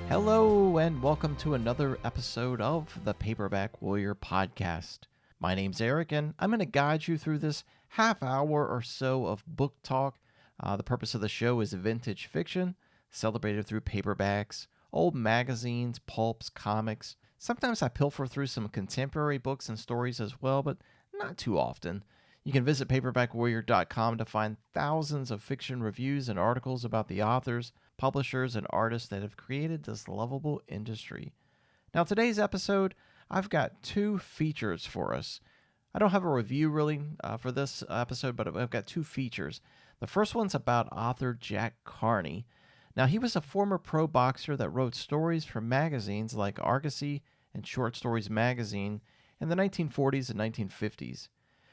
Hello, and welcome to another episode of the Paperback Warrior podcast. My name's Eric, and I'm going to guide you through this half hour or so of book talk. The purpose of the show is vintage fiction, celebrated through paperbacks, old magazines, pulps, comics. Sometimes I pilfer through some contemporary books and stories as well, but not too often. You can visit paperbackwarrior.com to find thousands of fiction reviews and articles about the authors, publishers, and artists that have created this lovable industry. Now, today's episode, I've got two features for us. I don't have a review really for this episode, but I've got two features. The first one's about author Jack Karney. Now, he was a former pro boxer that wrote stories for magazines like Argosy and Short Stories magazine in the 1940s and 1950s.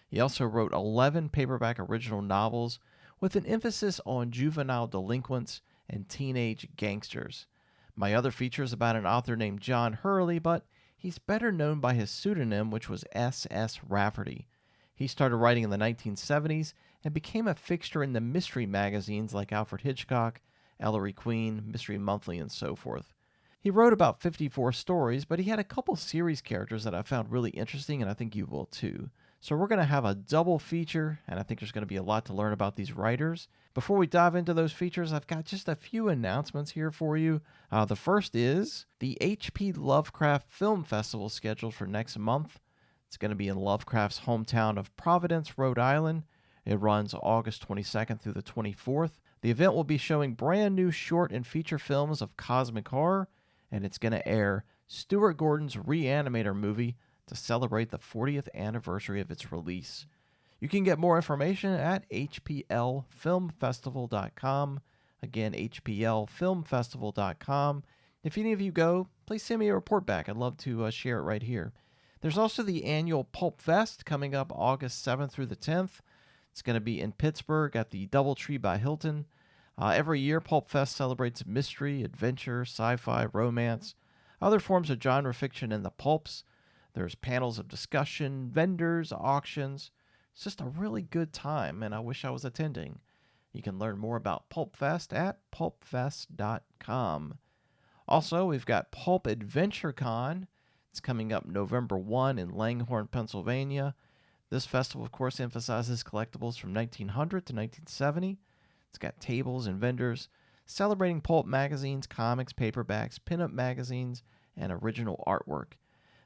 He also wrote 11 paperback original novels with an emphasis on juvenile delinquents and teenage gangsters. My other feature is about an author named John Hurley, but he's better known by his pseudonym, which was S.S. Rafferty. He started writing in the 1970s and became a fixture in the mystery magazines like Alfred Hitchcock, Ellery Queen, Mystery Monthly, and so forth. He wrote about 54 stories, but he had a couple series characters that I found really interesting, and I think you will too. So we're going to have a double feature, and I think there's going to be a lot to learn about these writers. Before we dive into those features, I've got just a few announcements here for you. The first is the H.P. Lovecraft Film Festival scheduled for next month. It's going to be in Lovecraft's hometown of Providence, Rhode Island. It runs August 22nd through the 24th. The event will be showing brand new short and feature films of cosmic horror, and it's going to air Stuart Gordon's Reanimator movie to celebrate the 40th anniversary of its release. You can get more information at hplfilmfestival.com. Again, hplfilmfestival.com. If any of you go, please send me a report back. I'd love to share it right here. There's also the annual Pulp Fest coming up August 7th through the 10th. It's going to be in Pittsburgh at the DoubleTree by Hilton. Every year, Pulp Fest celebrates mystery, adventure, sci-fi, romance, other forms of genre fiction in the pulps. There's panels of discussion, vendors, auctions. It's just a really good time, and I wish I was attending. You can learn more about Pulp Fest at pulpfest.com. Also, we've got Pulp Adventure Con. It's coming up November 1 in Langhorne, Pennsylvania. This festival, of course, emphasizes collectibles from 1900 to 1970. It's got tables and vendors celebrating pulp magazines, comics, paperbacks, pinup magazines, and original artwork.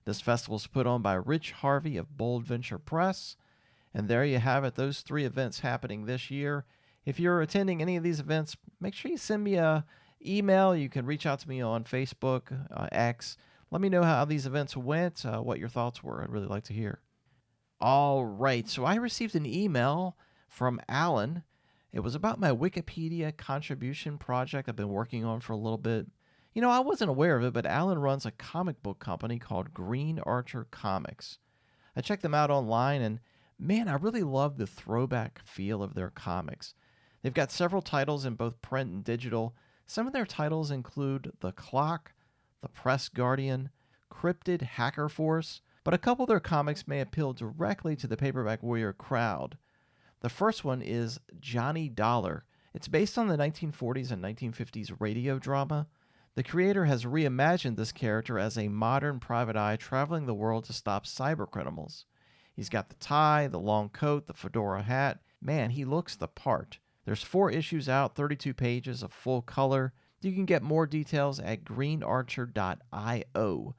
This festival is put on by Rich Harvey of Bold Venture Press. And there you have it, those three events happening this year. If you're attending any of these events, make sure you send me an email. You can reach out to me on Facebook, X. Let me know how these events went, what your thoughts were. I'd really like to hear. All right, so I received an email from Alan. It was about my Wikipedia contribution project I've been working on for a little bit. You know, I wasn't aware of it, but Alan runs a comic book company called Green Archer Comics. I checked them out online, and man, I really love the throwback feel of their comics. They've got several titles in both print and digital. Some of their titles include The Clock, The Press Guardian, Cryptid Hacker Force, but a couple of their comics may appeal directly to the Paperback Warrior crowd. The first one is Johnny Dollar. It's based on the 1940s and 1950s radio drama. The creator has reimagined this character as a modern private eye traveling the world to stop cybercriminals. He's got the tie, the long coat, the fedora hat. Man, he looks the part. There's 4 issues out, 32 pages of full color. You can get more details at greenarcher.io.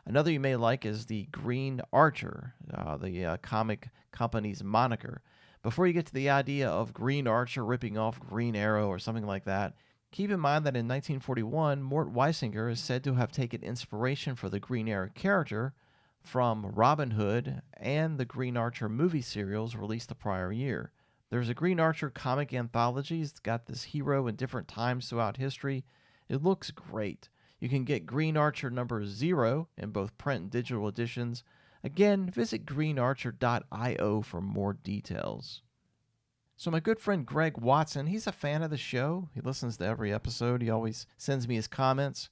Another you may like is the Green Archer, the comic company's moniker. Before you get to the idea of Green Archer ripping off Green Arrow or something like that, keep in mind that in 1941, Mort Weisinger is said to have taken inspiration for the Green Arrow character from Robin Hood and the Green Archer movie serials released the prior year. There's a Green Archer comic anthology. It's got this hero in different times throughout history. It looks great. You can get Green Archer number 0 in both print and digital editions. Again, visit greenarcher.io for more details. So my good friend Greg Watson, he's a fan of the show. He listens to every episode. He always sends me his comments.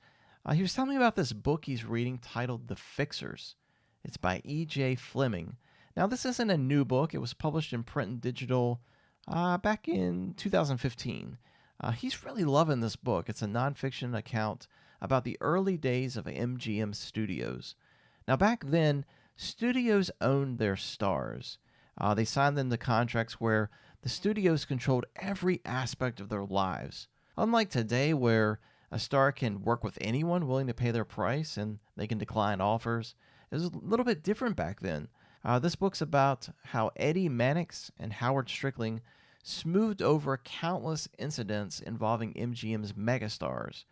He was telling me about this book he's reading titled The Fixers. It's by E.J. Fleming. Now, this isn't a new book. It was published in print and digital back in 2015. He's really loving this book. It's a nonfiction account about the early days of MGM Studios. Now, back then, studios owned their stars. They signed them to contracts where the studios controlled every aspect of their lives. Unlike today, where a star can work with anyone willing to pay their price and they can decline offers, it was a little bit different back then. This book's about how Eddie Mannix and Howard Strickling smoothed over countless incidents involving MGM's megastars.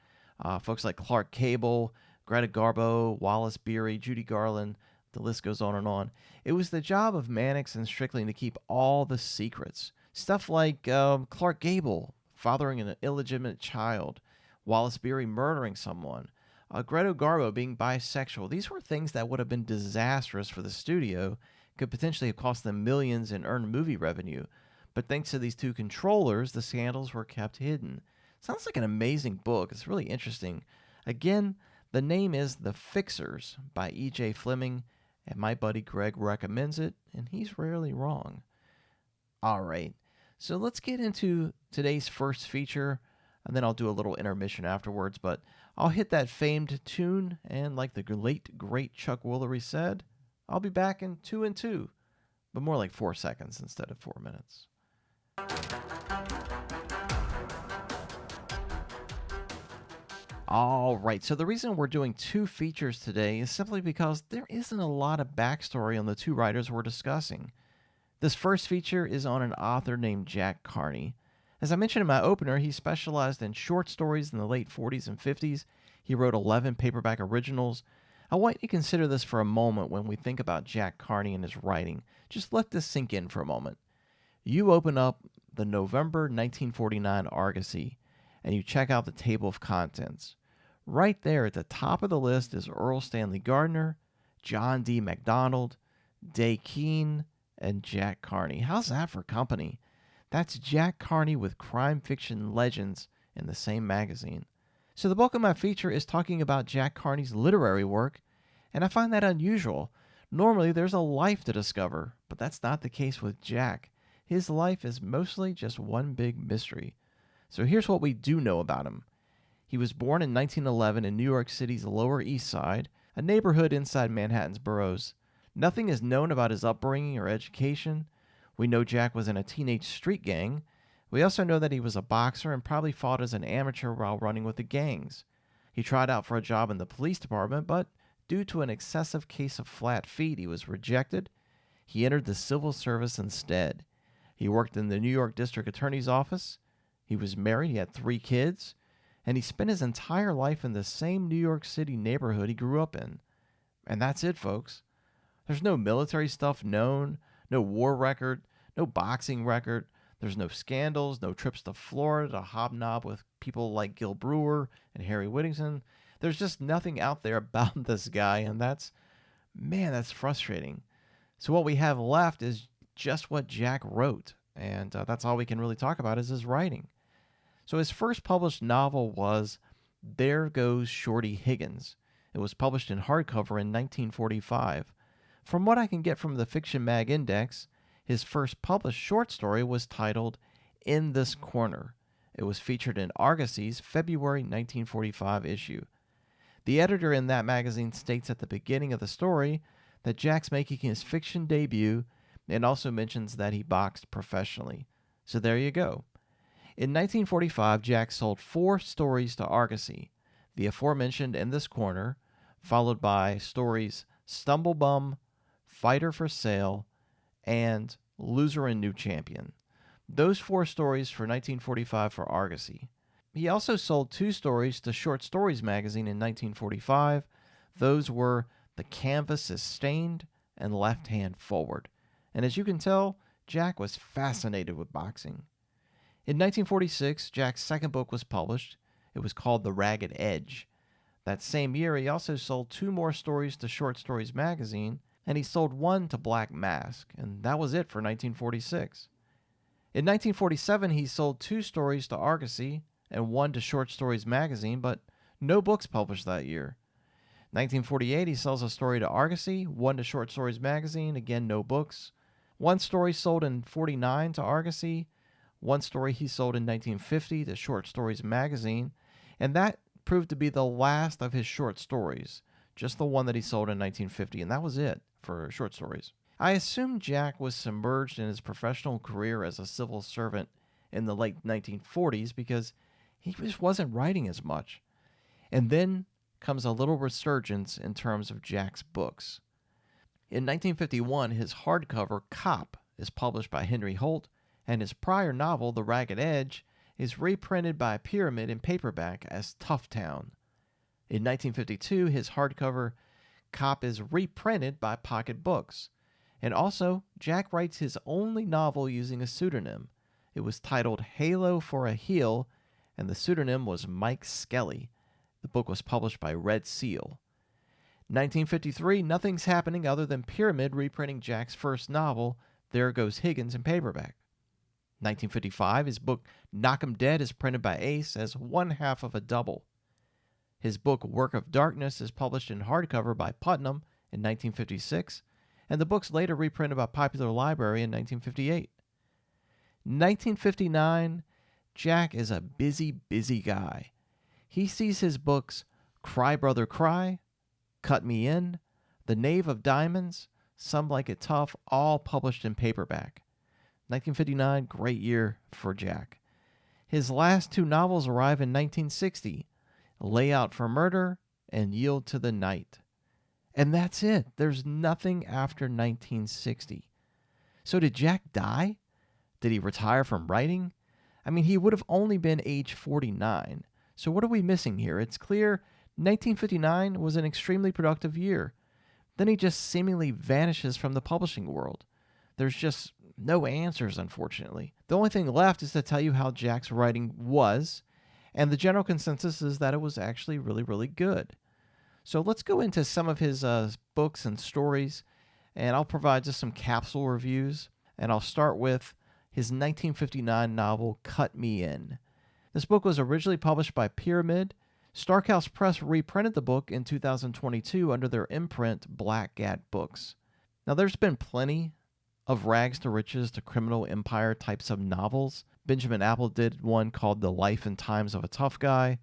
Folks like Clark Gable, Greta Garbo, Wallace Beery, Judy Garland, the list goes on and on. It was the job of Mannix and Strickling to keep all the secrets. Stuff like Clark Gable fathering an illegitimate child, Wallace Beery murdering someone, Greta Garbo being bisexual. These were things that would have been disastrous for the studio, could potentially have cost them millions in earned movie revenue. But thanks to these two controllers, the scandals were kept hidden. Sounds like an amazing book. It's really interesting. Again, the name is The Fixers by E.J. Fleming, and my buddy Greg recommends it, and he's rarely wrong. All right, so let's get into today's first feature, and then I'll do a little intermission afterwards, but I'll hit that famed tune, and like the late, great Chuck Woolery said, I'll be back in 2 and 2, but more like 4 seconds instead of 4 minutes. All right, so the reason we're doing 2 features today is simply because there isn't a lot of backstory on the 2 writers we're discussing. This first feature is on an author named Jack Karney. As I mentioned in my opener, he specialized in short stories in the late 40s and 50s. He wrote 11 paperback originals. I want you to consider this for a moment when we think about Jack Karney and his writing. Just let this sink in for a moment. You open up the November 1949 Argosy, and you check out the table of contents. Right there at the top of the list is Earl Stanley Gardner, John D. MacDonald, Day Keene, and Jack Karney. How's that for company? That's Jack Karney with crime fiction legends in the same magazine. So the bulk of my feature is talking about Jack Karney's literary work, and I find that unusual. Normally there's a life to discover, but that's not the case with Jack. His life is mostly just one big mystery. So here's what we do know about him. He was born in 1911 in New York City's Lower East Side, a neighborhood inside Manhattan's boroughs. Nothing is known about his upbringing or education. We know Jack was in a teenage street gang. We also know that he was a boxer and probably fought as an amateur while running with the gangs. He tried out for a job in the police department, but due to an excessive case of flat feet, he was rejected. He entered the civil service instead. He worked in the New York District Attorney's office. He was married, he had 3 kids, and he spent his entire life in the same New York City neighborhood he grew up in. And that's it, folks. There's no military stuff known, no war record, no boxing record. There's no scandals, no trips to Florida to hobnob with people like Gil Brewer and Harry Whittington. There's just nothing out there about this guy, and that's frustrating. So what we have left is just what Jack wrote, and that's all we can really talk about is his writing. So his first published novel was There Goes Shorty Higgins. It was published in hardcover in 1945. From what I can get from the Fiction Mag Index, his first published short story was titled In This Corner. It was featured in Argosy's February 1945 issue. The editor in that magazine states at the beginning of the story that Jack's making his fiction debut and also mentions that he boxed professionally. So there you go. In 1945, Jack sold 4 stories to Argosy, the aforementioned In This Corner, followed by stories Stumblebum, Fighter for Sale, and Loser and New Champion. Those 4 stories for 1945 for Argosy. He also sold 2 stories to Short Stories magazine in 1945. Those were The Canvas is Stained and Left Hand Forward. And as you can tell, Jack was fascinated with boxing. In 1946, Jack's second book was published. It was called The Ragged Edge. That same year, he also sold 2 more stories to Short Stories magazine, and he sold 1 to Black Mask, and that was it for 1946. In 1947, he sold 2 stories to Argosy and 1 to Short Stories magazine, but no books published that year. 1948, he sells a story to Argosy, 1 to Short Stories magazine, again no books. 1 story sold in 49 to Argosy, 1 story he sold in 1950 to Short Stories magazine, and that proved to be the last of his short stories, just the one that he sold in 1950, and that was it for short stories. I assume Jack was submerged in his professional career as a civil servant in the late 1940s because he just wasn't writing as much. And then comes a little resurgence in terms of Jack's books. In 1951, his hardcover Cop is published by Henry Holt, and his prior novel, The Ragged Edge, is reprinted by Pyramid in paperback as Tough Town. In 1952, his hardcover Cop is reprinted by Pocket Books. And also, Jack writes his only novel using a pseudonym. It was titled Halo for a Heel, and the pseudonym was Mike Skelly. The book was published by Red Seal. 1953, nothing's happening other than Pyramid reprinting Jack's first novel, There Goes Higgins, in paperback. 1955, his book Knock 'em Dead is printed by Ace as one half of a double. His book Work of Darkness is published in hardcover by Putnam in 1956, and the book's later reprinted by Popular Library in 1958. 1959, Jack is a busy guy. He sees his books Cry Brother Cry, Cut Me In, The Knave of Diamonds, Some Like It Tough, all published in paperback. 1959, great year for Jack. His last two novels arrive in 1960, Lay Out for Murder and Yield to the Night. And that's it. There's nothing after 1960. So did Jack die? Did he retire from writing? I mean, he would have only been age 49. So what are we missing here? It's clear 1959 was an extremely productive year. Then he just seemingly vanishes from the publishing world. There's just no answers, unfortunately. The only thing left is to tell you how Jack's writing was, and the general consensus is that it was actually really good. So let's go into some of his books and stories, and I'll provide just some capsule reviews, and I'll start with his 1959 novel, Cut Me In. This book was originally published by Pyramid. Starkhouse Press reprinted the book in 2022 under their imprint Black Gat Books. Now, there's been plenty of rags to riches to criminal empire types of novels. Benjamin Apple did one called The Life and Times of a Tough Guy.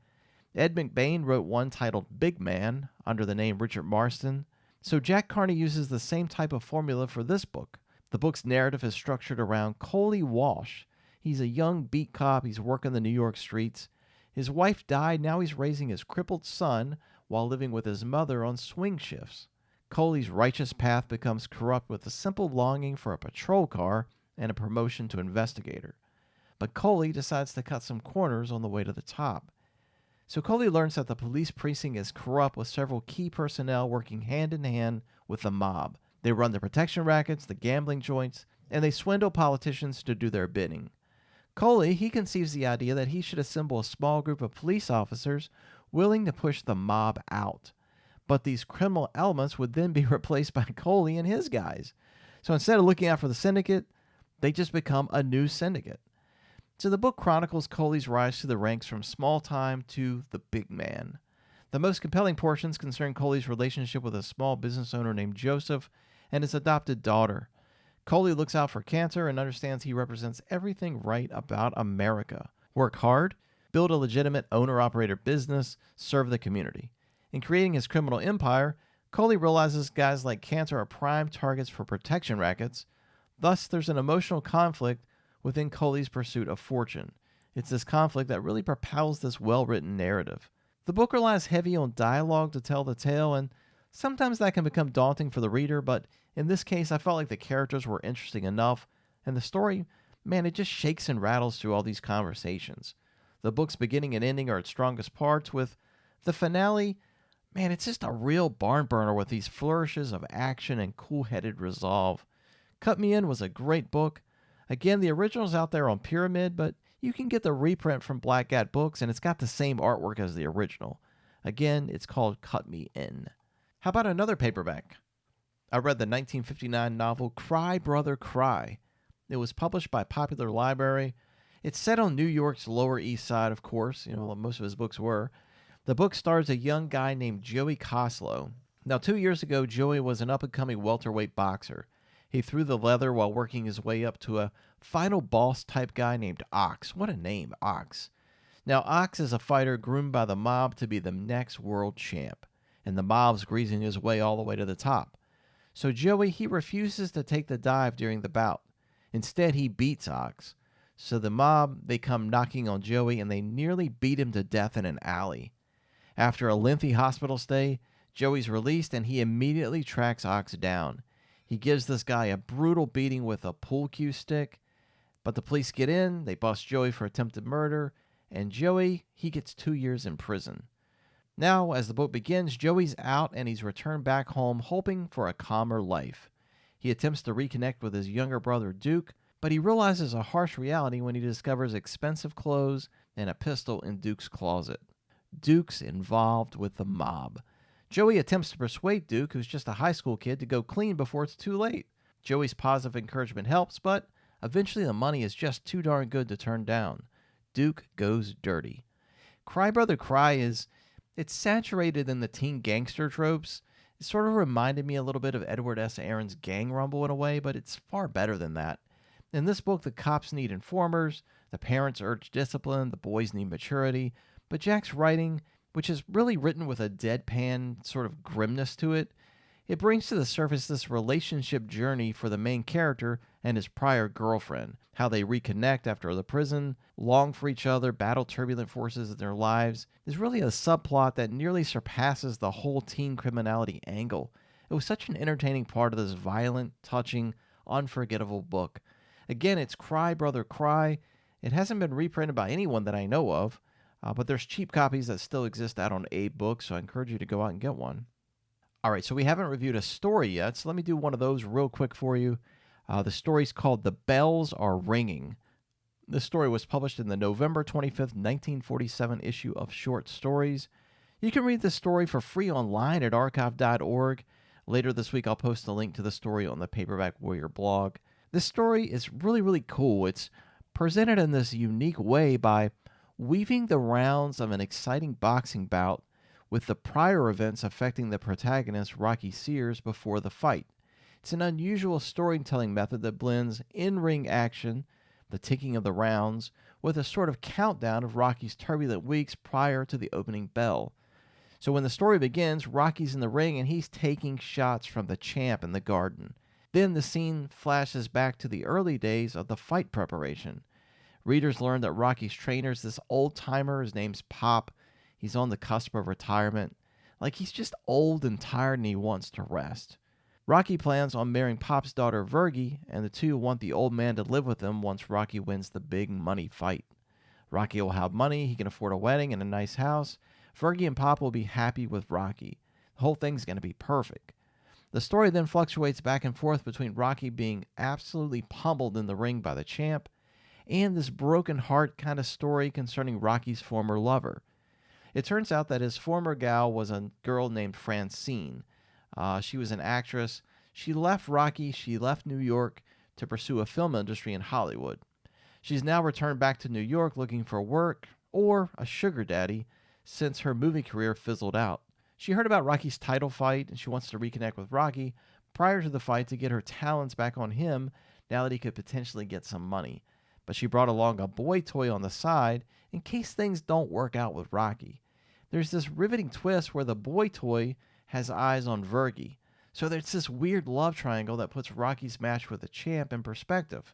Ed McBain wrote one titled Big Man under the name Richard Marston. So Jack Karney uses the same type of formula for this book. The book's narrative is structured around Coley Walsh. He's a young beat cop. He's working the New York streets. His wife died. Now he's raising his crippled son while living with his mother on swing shifts. Coley's righteous path becomes corrupt with a simple longing for a patrol car and a promotion to investigator. But Coley decides to cut some corners on the way to the top. So Coley learns that the police precinct is corrupt with several key personnel working hand in hand with the mob. They run the protection rackets, the gambling joints, and they swindle politicians to do their bidding. Coley, he conceives the idea that he should assemble a small group of police officers willing to push the mob out. But these criminal elements would then be replaced by Coley and his guys. So instead of looking out for the syndicate, they just become a new syndicate. So the book chronicles Coley's rise to the ranks from small time to the big man. The most compelling portions concern Coley's relationship with a small business owner named Joseph and his adopted daughter. Coley looks out for cancer and understands he represents everything right about America. Work hard, build a legitimate owner-operator business, serve the community. In creating his criminal empire, Coley realizes guys like Cantor are prime targets for protection rackets. Thus, there's an emotional conflict within Coley's pursuit of fortune. It's this conflict that really propels this well-written narrative. The book relies heavy on dialogue to tell the tale, and sometimes that can become daunting for the reader, but in this case, I felt like the characters were interesting enough, and the story, man, it just shakes and rattles through all these conversations. The book's beginning and ending are its strongest parts, with the finale, man, it's just a real barn burner with these flourishes of action and cool-headed resolve. Cut Me In was a great book. Again, the original's out there on Pyramid, but you can get the reprint from Black Cat Books, and it's got the same artwork as the original. Again, it's called Cut Me In. How about another paperback? I read the 1959 novel Cry Brother Cry. It was published by Popular Library. It's set on New York's Lower East Side, of course. Most of his books were. The book stars a young guy named Joey Coslow. Now, 2 years ago, Joey was an up-and-coming welterweight boxer. He threw the leather while working his way up to a final boss-type guy named Ox. What a name, Ox. Now, Ox is a fighter groomed by the mob to be the next world champ, and the mob's greasing his way all the way to the top. So Joey, he refuses to take the dive during the bout. Instead, he beats Ox. So the mob, they come knocking on Joey and they nearly beat him to death in an alley. After a lengthy hospital stay, Joey's released and he immediately tracks Ox down. He gives this guy a brutal beating with a pool cue stick, but the police get in, they bust Joey for attempted murder, and Joey, he gets 2 years in prison. Now, as the book begins, Joey's out and he's returned back home hoping for a calmer life. He attempts to reconnect with his younger brother Duke, but he realizes a harsh reality when he discovers expensive clothes and a pistol in Duke's closet. Duke's involved with the mob. Joey attempts to persuade Duke, who's just a high school kid, to go clean before it's too late. Joey's positive encouragement helps, but eventually the money is just too darn good to turn down. Duke goes dirty. Cry Brother Cry it's saturated in the teen gangster tropes. It sort of reminded me a little bit of Edward S. Aaron's Gang Rumble in a way, but it's far better than that. In this book, the cops need informers, the parents urge discipline, the boys need maturity, but Jack's writing, which is really written with a deadpan sort of grimness to it, it brings to the surface this relationship journey for the main character and his prior girlfriend, how they reconnect after the prison, long for each other, battle turbulent forces in their lives. There's really a subplot that nearly surpasses the whole teen criminality angle. It was such an entertaining part of this violent, touching, unforgettable book. Again, it's Cry Brother Cry. It hasn't been reprinted by anyone that I know of, but there's cheap copies that still exist out on Abe Books, so I encourage you to go out and get one. All right, so we haven't reviewed a story yet, so let me do one of those real quick for you. The story's called The Bells Are Ringing. This story was published in the November 25th, 1947 issue of Short Stories. You can read the story for free online at archive.org. Later this week, I'll post a link to the story on the Paperback Warrior blog. This story is really, really cool. It's presented in this unique way by weaving the rounds of an exciting boxing bout with the prior events affecting the protagonist, Rocky Sears, before the fight. It's an unusual storytelling method that blends in-ring action, the ticking of the rounds, with a sort of countdown of Rocky's turbulent weeks prior to the opening bell. So when the story begins, Rocky's in the ring and he's taking shots from the champ in the garden. Then the scene flashes back to the early days of the fight preparation. Readers learn that Rocky's trainer is this old-timer. His name's Pop. He's on the cusp of retirement. Like, he's just old and tired and he wants to rest. Rocky plans on marrying Pop's daughter Virgie, and the two want the old man to live with them once Rocky wins the big money fight. Rocky will have money, he can afford a wedding and a nice house. Virgie and Pop will be happy with Rocky. The whole thing's going to be perfect. The story then fluctuates back and forth between Rocky being absolutely pummeled in the ring by the champ and this broken heart kind of story concerning Rocky's former lover. It turns out that his former gal was a girl named Francine. She was an actress. She left Rocky, she left New York to pursue a film industry in Hollywood. She's now returned back to New York looking for work or a sugar daddy since her movie career fizzled out. She heard about Rocky's title fight and she wants to reconnect with Rocky prior to the fight to get her talents back on him now that he could potentially get some money. But she brought along a boy toy on the side in case things don't work out with Rocky. There's this riveting twist where the boy toy has eyes on Virgie. So there's this weird love triangle that puts Rocky's match with the champ in perspective.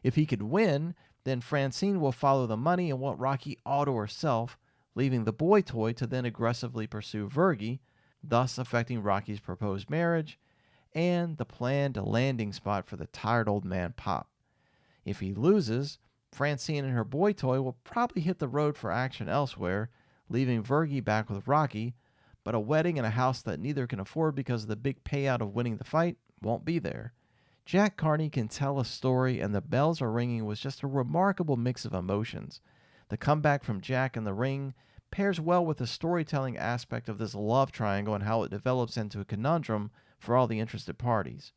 If he could win, then Francine will follow the money and want Rocky all to herself, leaving the boy toy to then aggressively pursue Virgie, thus affecting Rocky's proposed marriage and the planned landing spot for the tired old man Pop. If he loses, Francine and her boy toy will probably hit the road for action elsewhere, leaving Virgie back with Rocky, but a wedding and a house that neither can afford because of the big payout of winning the fight won't be there. Jack Karney can tell a story, and The Bells Are Ringing was just a remarkable mix of emotions. The comeback from Jack in the ring pairs well with the storytelling aspect of this love triangle and how it develops into a conundrum for all the interested parties.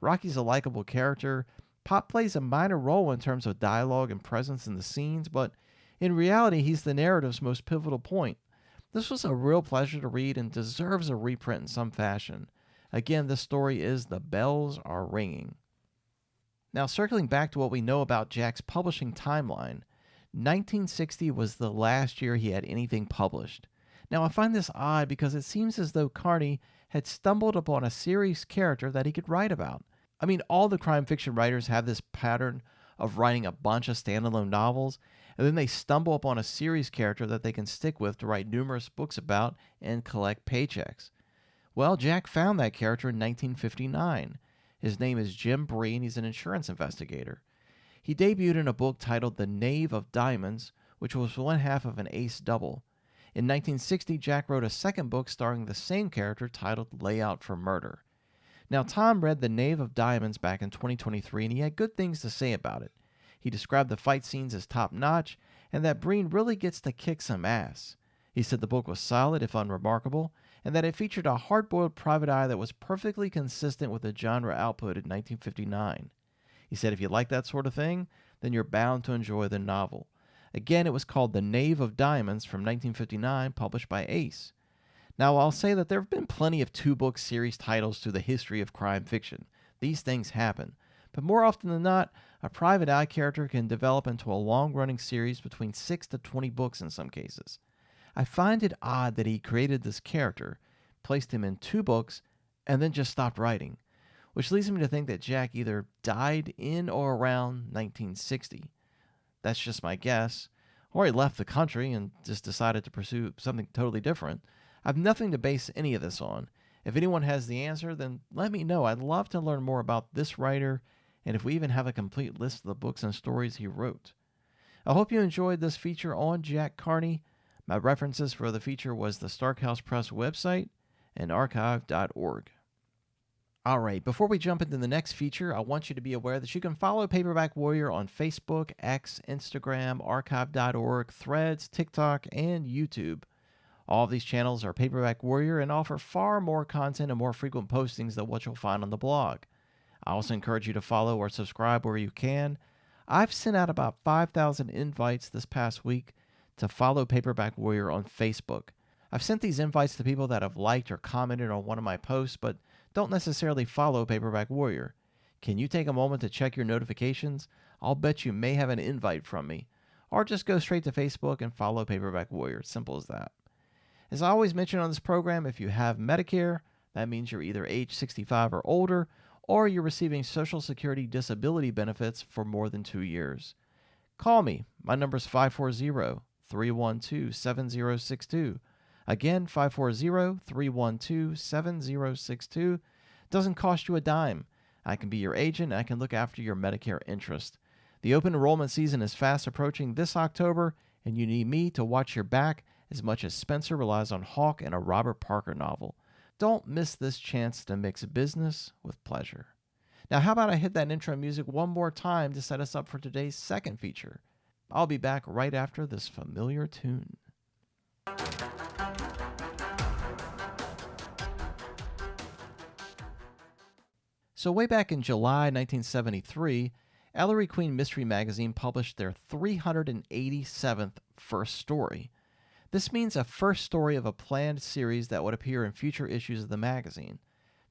Rocky's a likable character. Pop plays a minor role in terms of dialogue and presence in the scenes, but in reality, he's the narrative's most pivotal point. This was a real pleasure to read and deserves a reprint in some fashion. Again, this story is The Bells Are Ringing. Now, circling back to what we know about Jack's publishing timeline, 1960 was the last year he had anything published. Now, I find this odd because it seems as though Karney had stumbled upon a series character that he could write about. I mean, all the crime fiction writers have this pattern of writing a bunch of standalone novels, and then they stumble upon a series character that they can stick with to write numerous books about and collect paychecks. Well, Jack found that character in 1959. His name is Jim Bree, and he's an insurance investigator. He debuted in a book titled The Knave of Diamonds, which was one half of an ace double. In 1960, Jack wrote a second book starring the same character titled Layout for Murder. Now, Tom read The Knave of Diamonds back in 2023, and he had good things to say about it. He described the fight scenes as top-notch, and that Breen really gets to kick some ass. He said the book was solid, if unremarkable, and that it featured a hard-boiled private eye that was perfectly consistent with the genre output in 1959. He said if you like that sort of thing, then you're bound to enjoy the novel. Again, it was called The Knave of Diamonds from 1959, published by Ace. Now, I'll say that there have been plenty of two-book series titles through the history of crime fiction. These things happen. But more often than not, a private eye character can develop into a long-running series between 6 to 20 books in some cases. I find it odd that he created this character, placed him in 2 books, and then just stopped writing, which leads me to think that Jack either died in or around 1960. That's just my guess. Or he left the country and just decided to pursue something totally different. I have nothing to base any of this on. If anyone has the answer, then let me know. I'd love to learn more about this writer, and if we even have a complete list of the books and stories he wrote. I hope you enjoyed this feature on Jack Karney. My references for the feature was the Starkhouse Press website and archive.org. All right, before we jump into the next feature, I want you to be aware that you can follow Paperback Warrior on Facebook, X, Instagram, archive.org, Threads, TikTok, and YouTube. All of these channels are Paperback Warrior and offer far more content and more frequent postings than what you'll find on the blog. I also encourage you to follow or subscribe where you can. I've sent out about 5,000 invites this past week to follow Paperback Warrior on Facebook. I've sent these invites to people that have liked or commented on one of my posts, but don't necessarily follow Paperback Warrior. Can you take a moment to check your notifications? I'll bet you may have an invite from me. Or just go straight to Facebook and follow Paperback Warrior. Simple as that. As I always mention on this program, if you have Medicare, that means you're either age 65 or older, or you're receiving Social Security disability benefits for more than 2 years. Call me. My number is 540-312-7062. Again, 540-312-7062. Doesn't cost you a dime. I can be your agent and I can look after your Medicare interest. The open enrollment season is fast approaching this October, and you need me to watch your back as much as Spencer relies on Hawk and a Robert Parker novel. Don't miss this chance to mix business with pleasure. Now, how about I hit that intro music one more time to set us up for today's second feature? I'll be back right after this familiar tune. So way back in July 1973, Ellery Queen Mystery Magazine published their 387th first story. This means a first story of a planned series that would appear in future issues of the magazine.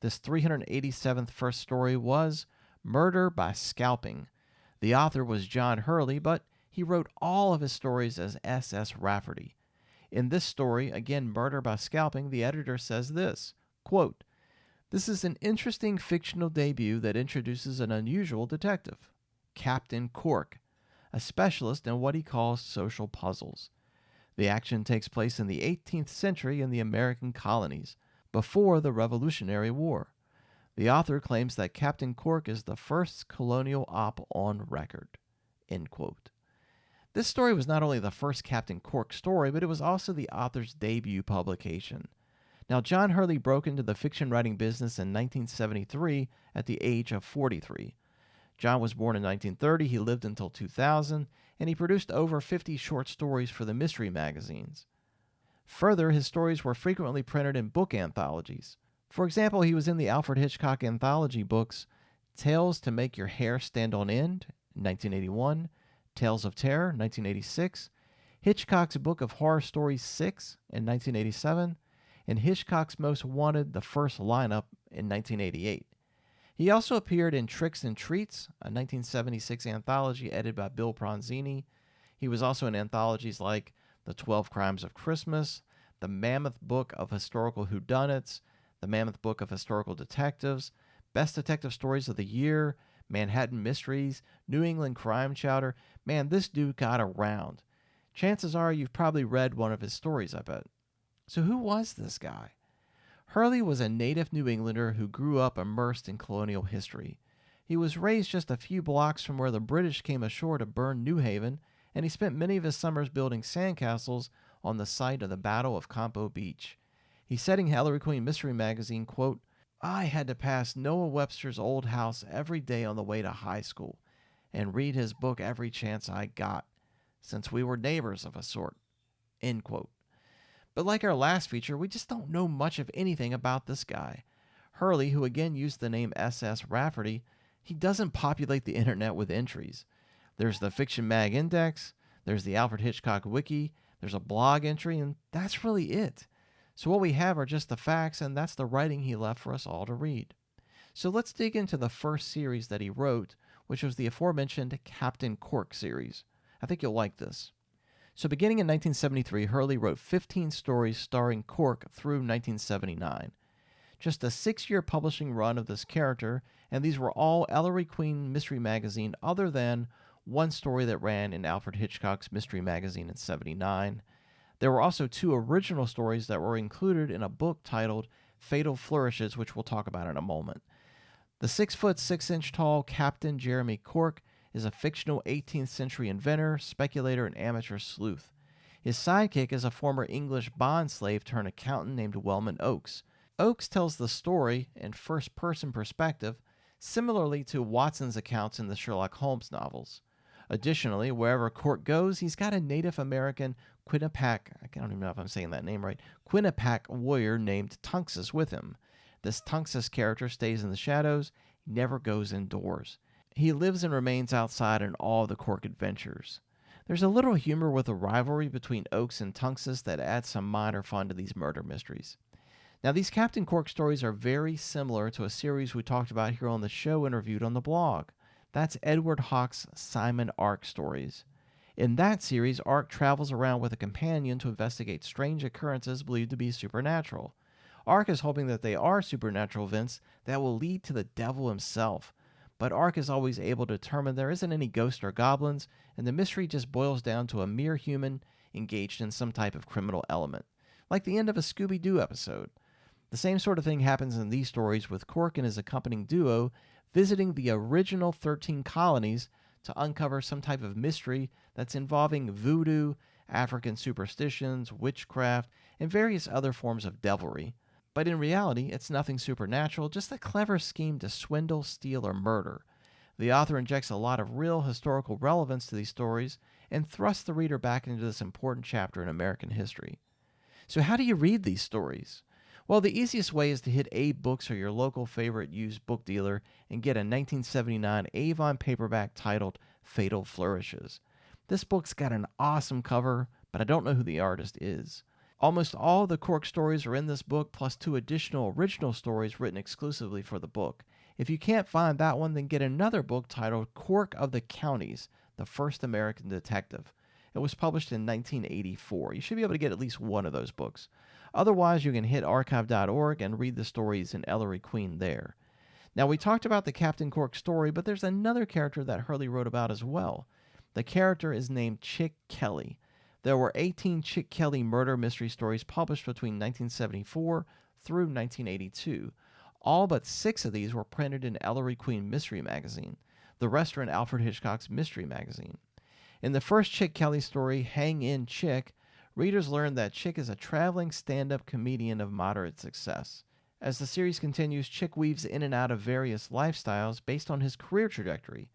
This 387th first story was Murder by Scalping. The author was John Hurley, but he wrote all of his stories as S.S. Rafferty. In this story, again Murder by Scalping, the editor says this, quote, "This is an interesting fictional debut that introduces an unusual detective, Captain Cork, a specialist in what he calls social puzzles. The action takes place in the 18th century in the American colonies, before the Revolutionary War. The author claims that Captain Cork is the first colonial op on record." End quote. This story was not only the first Captain Cork story, but it was also the author's debut publication. Now, John Hurley broke into the fiction writing business in 1973 at the age of 43. John was born in 1930, he lived until 2000, and he produced over 50 short stories for the mystery magazines. Further, his stories were frequently printed in book anthologies. For example, he was in the Alfred Hitchcock anthology books Tales to Make Your Hair Stand on End, 1981, Tales of Terror, 1986, Hitchcock's Book of Horror Stories 6 in 1987, and Hitchcock's Most Wanted, the first lineup, in 1988. He also appeared in Tricks and Treats, a 1976 anthology edited by Bill Bronzini. He was also in anthologies like The 12 Crimes of Christmas, The Mammoth Book of Historical Whodunits, The Mammoth Book of Historical Detectives, Best Detective Stories of the Year, Manhattan Mysteries, New England Crime Chowder. Man, this dude got around. Chances are you've probably read one of his stories, I bet. So who was this guy? Hurley was a native New Englander who grew up immersed in colonial history. He was raised just a few blocks from where the British came ashore to burn New Haven, and he spent many of his summers building sandcastles on the site of the Battle of Campo Beach. He said in Ellery Queen Mystery Magazine, quote, "I had to pass Noah Webster's old house every day on the way to high school and read his book every chance I got, since we were neighbors of a sort." End quote. But like our last feature, we just don't know much of anything about this guy. Hurley, who again used the name SS Rafferty, he doesn't populate the internet with entries. There's the Fiction Mag Index, there's the Alfred Hitchcock Wiki, there's a blog entry, and that's really it. So what we have are just the facts, and that's the writing he left for us all to read. So let's dig into the first series that he wrote, which was the aforementioned Captain Cork series. I think you'll like this. So beginning in 1973, Hurley wrote 15 stories starring Cork through 1979. Just a 6-year publishing run of this character, and these were all Ellery Queen Mystery Magazine other than one story that ran in Alfred Hitchcock's Mystery Magazine in 79. There were also 2 original stories that were included in a book titled Fatal Flourishes, which we'll talk about in a moment. The 6-foot 6-inch tall Captain Jeremy Cork is a fictional 18th century inventor, speculator, and amateur sleuth. His sidekick is a former English bond slave turned accountant named Wellman Oakes. Oakes tells the story in first-person perspective, similarly to Watson's accounts in the Sherlock Holmes novels. Additionally, wherever Cork goes, he's got a Native American Quinnipiac, I don't even know if I'm saying that name right, Quinnipiac warrior named Tunxus with him. This Tunxus character stays in the shadows, he never goes indoors. He lives and remains outside in all the Cork adventures. There's a little humor with a rivalry between Oakes and Tunxus that adds some minor fun to these murder mysteries. Now, these Captain Cork stories are very similar to a series we talked about here on the show and reviewed on the blog. That's Edward Hawke's Simon Ark stories. In that series, Ark travels around with a companion to investigate strange occurrences believed to be supernatural. Ark is hoping that they are supernatural events that will lead to the devil himself. But Ark is always able to determine there isn't any ghosts or goblins, and the mystery just boils down to a mere human engaged in some type of criminal element. Like the end of a Scooby-Doo episode. The same sort of thing happens in these stories with Cork and his accompanying duo visiting the original 13 colonies to uncover some type of mystery that's involving voodoo, African superstitions, witchcraft, and various other forms of devilry. But in reality, it's nothing supernatural, just a clever scheme to swindle, steal, or murder. The author injects a lot of real historical relevance to these stories and thrusts the reader back into this important chapter in American history. So how do you read these stories? Well, the easiest way is to hit Abe Books or your local favorite used book dealer and get a 1979 Avon paperback titled Fatal Flourishes. This book's got an awesome cover, but I don't know who the artist is. Almost all the Cork stories are in this book, plus 2 additional original stories written exclusively for the book. If you can't find that one, then get another book titled Cork of the Counties, the First American Detective. It was published in 1984. You should be able to get at least one of those books. Otherwise, you can hit archive.org and read the stories in Ellery Queen there. Now, we talked about the Captain Cork story, but there's another character that Hurley wrote about as well. The character is named Chick Kelly. There were 18 Chick Kelly murder mystery stories published between 1974 through 1982. All but 6 of these were printed in Ellery Queen Mystery Magazine. The rest are in Alfred Hitchcock's Mystery Magazine. In the first Chick Kelly story, Hang In Chick, readers learn that Chick is a traveling stand-up comedian of moderate success. As the series continues, Chick weaves in and out of various lifestyles based on his career trajectory.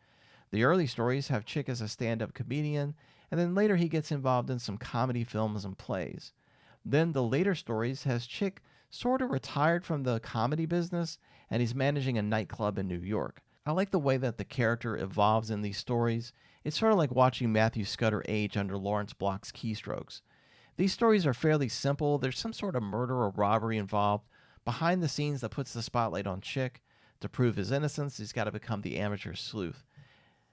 The early stories have Chick as a stand-up comedian, and then later he gets involved in some comedy films and plays. Then the later stories has Chick sort of retired from the comedy business, and he's managing a nightclub in New York. I like the way that the character evolves in these stories. It's sort of like watching Matthew Scudder age under Lawrence Block's keystrokes. These stories are fairly simple. There's some sort of murder or robbery involved behind the scenes that puts the spotlight on Chick. To prove his innocence, he's got to become the amateur sleuth.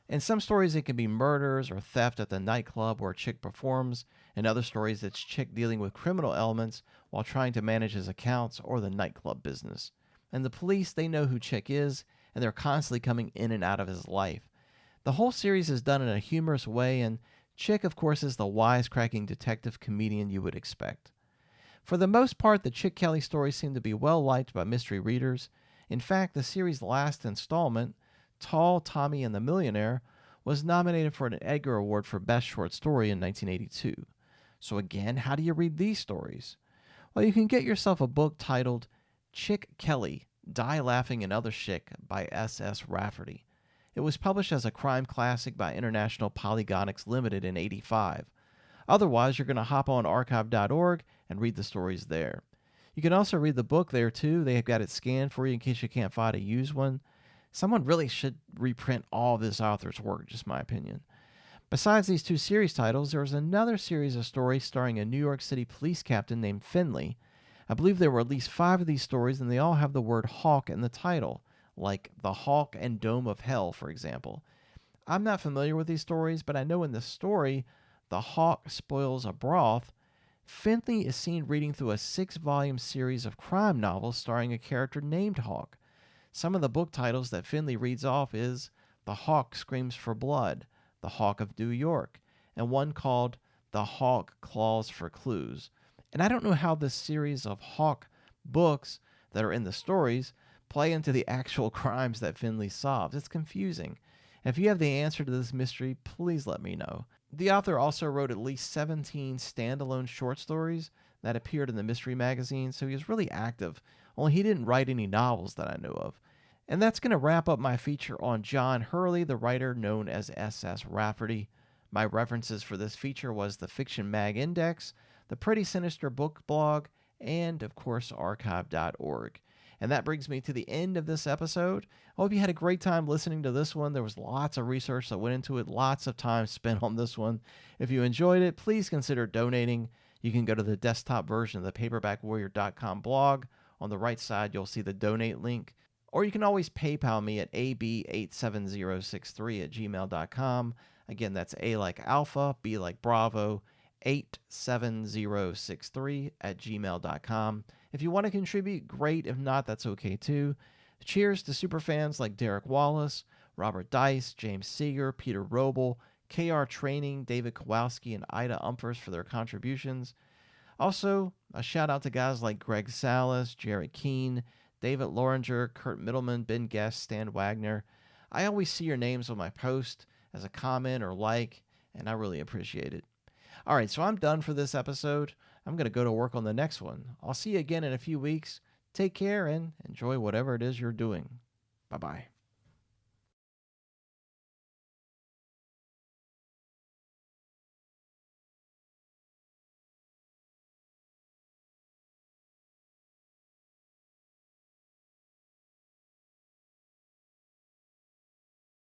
In some stories, it can be murders or theft at the nightclub where a chick performs. In other stories, it's chick dealing with criminal elements while trying to manage his accounts or the nightclub business. And the police, they know who Chick is, and they're constantly coming in and out of his life. The whole series is done in a humorous way, and Chick, of course, is the wisecracking detective comedian you would expect. For the most part, the Chick Kelly stories seem to be well liked by mystery readers. In fact, the series' last installment, Tall Tommy and the Millionaire, was nominated for an Edgar Award for Best Short Story in 1982. So again, how do you read these stories? Well, you can get yourself a book titled Chick Kelly, Die Laughing and Other Shit by S.S. Rafferty. It was published as a crime classic by International Polygonics Limited in '85. Otherwise, you're going to hop on archive.org and read the stories there. You can also read the book there too. They have got it scanned for you in case you can't find a used one. Someone really should reprint all of this author's work, just my opinion. Besides these two series titles, there was another series of stories starring a New York City police captain named Finley. I believe there were at least 5 of these stories, and they all have the word hawk in the title, like The Hawk and Dome of Hell, for example. I'm not familiar with these stories, but I know in the story, The Hawk Spoils a Broth, Finley is seen reading through a 6-volume series of crime novels starring a character named Hawk. Some of the book titles that Finley reads off is The Hawk Screams for Blood, The Hawk of New York, and one called The Hawk Claws for Clues. And I don't know how this series of Hawk books that are in the stories play into the actual crimes that Finley solves. It's confusing. If you have the answer to this mystery, please let me know. The author also wrote at least 17 standalone short stories that appeared in the mystery magazine, so he was really active, only he didn't write any novels that I know of. And that's going to wrap up my feature on John Hurley, the writer known as S.S. Rafferty. My references for this feature was the Fiction Mag Index, the Pretty Sinister Book Blog, and, of course, archive.org. And that brings me to the end of this episode. I hope you had a great time listening to this one. There was lots of research that went into it, lots of time spent on this one. If you enjoyed it, please consider donating. You can go to the desktop version of the paperbackwarrior.com blog. On the right side, you'll see the donate link. Or you can always PayPal me at ab87063@gmail.com. Again, that's A like Alpha, B like Bravo, 87063@gmail.com. If you want to contribute, great. If not, that's okay too. Cheers to superfans like Derek Wallace, Robert Dice, James Seeger, Peter Roble, KR Training, David Kowalski, and Ida Umphers for their contributions. Also, a shout out to guys like Greg Salas, Jerry Keene, David Loringer, Kurt Middleman, Ben Guest, Stan Wagner. I always see your names on my post as a comment or like, and I really appreciate it. All right, so I'm done for this episode. I'm going to go to work on the next one. I'll see you again in a few weeks. Take care and enjoy whatever it is you're doing. Bye-bye.